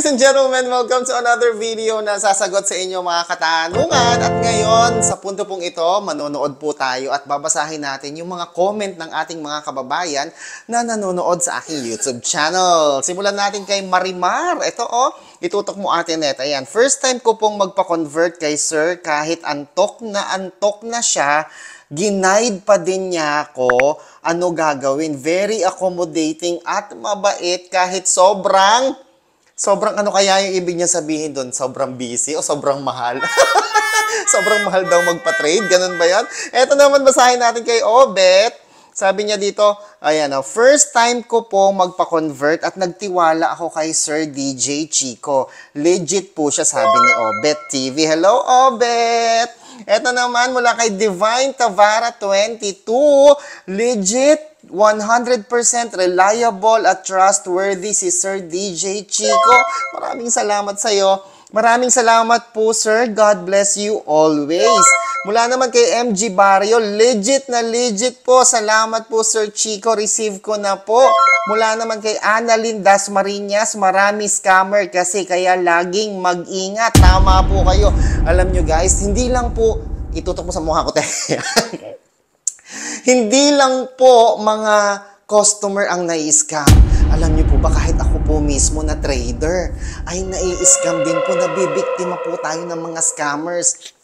Ladies and gentlemen, welcome to another video na sasagot sa inyo mga katanungan. At ngayon, sa punto pong ito, manonood po tayo at babasahin natin yung mga comment ng ating mga kababayan na nanonood sa aking YouTube channel. Simulan natin kay Marimar. Ito itutok mo Ate Net. Ayan, first time ko pong magpa-convert kay Sir kahit antok na siya. Ginaid pa din niya ako ano gagawin. Very accommodating at mabait kahit sobrang ano kaya yung ibig niya sabihin doon? Sobrang busy o sobrang mahal? Sobrang mahal daw magpa-trade? Ganun ba yan? Eto naman, basahin natin kay Obet. Sabi niya dito, ayan first time ko po magpa-convert at nagtiwala ako kay Sir DJ Chico. Legit po siya, sabi ni Obet TV. Hello, Obet! Eto naman, mula kay Divine Tavara 22. Legit, 100% reliable at trustworthy si Sir DJ Chico. Maraming salamat sa iyo. Maraming salamat po, Sir. God bless you always. Mula naman kay MG Barrio, legit na legit po. Salamat po, Sir Chico. Receive ko na po. Mula naman kay Annalyn Dasmariñas, marami scammer kasi kaya laging mag-ingat. Tama po kayo. Alam nyo guys, hindi lang po, itutok mo sa mukha ko tayo. Hindi lang po mga customer ang nai-scam. Alam niyo po ba, kahit ako po mismo na trader, ay nai-scam din po, nabibiktima po tayo ng mga scammers.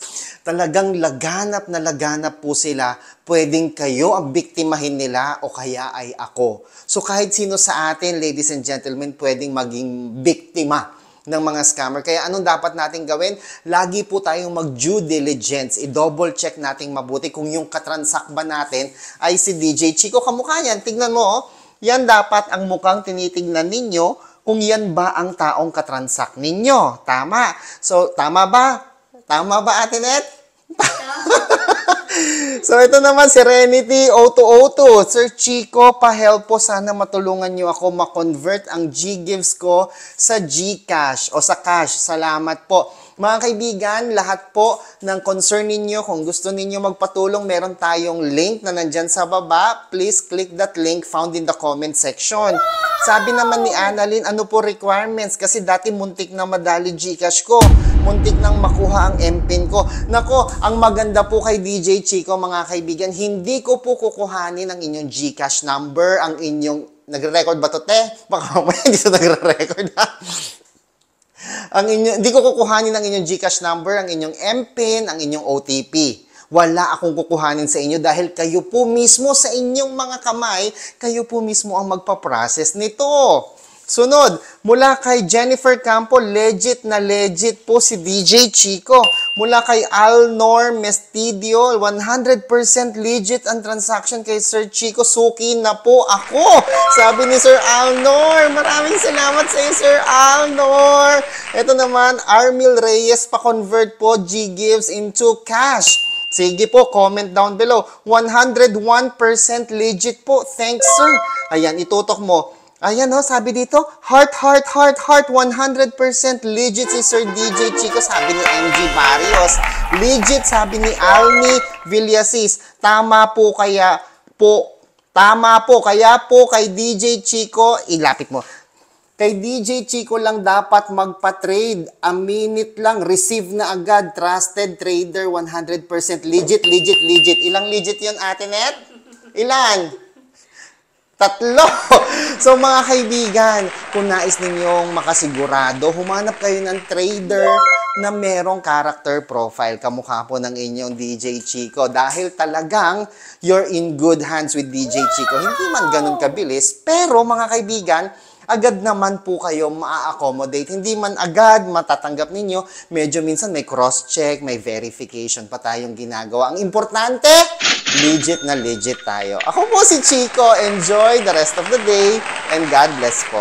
Talagang laganap na laganap po sila. Pwedeng kayo ang biktimahin nila o kaya ay ako. So kahit sino sa atin, ladies and gentlemen, pwedeng maging biktima ng mga scammer. Kaya anong dapat natin gawin? Lagi po tayong mag-due diligence. I-double check natin mabuti kung yung katransak ba natin ay si DJ Chico. Kamukha yan. Tignan mo, yan dapat ang mukhang tinitignan ninyo kung yan ba ang taong katransak ninyo. Tama. So, tama ba? Tama ba, Ate Net? So, ito naman, Serenity 0202. Sir Chico, pa-help po. Sana matulungan niyo ako ma-convert ang G-Gives ko sa Gcash o sa cash. Salamat po. Mga kaibigan, lahat po ng concern ninyo, kung gusto ninyo magpatulong, meron tayong link na nandyan sa baba. Please click that link found in the comment section. Sabi naman ni Annalyn, ano po requirements? Kasi dati muntik na madali Gcash ko. Muntik nang makuha ang MPIN ko. Nako, ang maganda po kay DJ Chico, mga kaibigan, hindi ko po kukuhanin ang inyong Gcash number, ang inyong... Nagre-record ba to, te? Baka mamaya hindi ito nagre-record, ha? Hindi ko kukuhanin ang inyong Gcash number, ang inyong MPIN, ang inyong OTP. Wala akong kukuhanin sa inyo dahil kayo po mismo sa inyong mga kamay, kayo po mismo ang magpa-process nito. Sunod, mula kay Jennifer Campo, legit na legit po si DJ Chico. Mula kay Alnor Mestidio, 100% legit ang transaction kay Sir Chico. Suki na po ako, sabi ni Sir Alnor. Maraming salamat sa iyo, Sir Alnor. Ito naman, Armil Reyes, pa-convert po G-Gives into cash. Sige po, comment down below. 101% legit po. Thanks, sir. Ayan, itutok mo. Ayan sabi dito, heart, 100% legit si Sir DJ Chico, sabi ni MG Barrios. Legit, sabi ni Alni Villasis. Tama po kaya po kay DJ Chico, ilapit mo. Kay DJ Chico lang dapat magpa-trade. A minute lang, receive na agad. Trusted trader, 100% legit. Ilang legit yun, Ate Net? Ilan? 3. So mga kaibigan, kung nais ninyong makasigurado, humanap kayo ng trader na merong character profile. Kamukha po ng inyong DJ Chico. Dahil talagang you're in good hands with DJ Chico. Hindi man ganun kabilis, pero mga kaibigan, agad naman po kayo ma-accommodate. Hindi man agad matatanggap ninyo. Medyo minsan may cross-check, may verification pa tayong ginagawa. Ang importante, legit na legit tayo. Ako po si Chico. Enjoy the rest of the day and God bless po.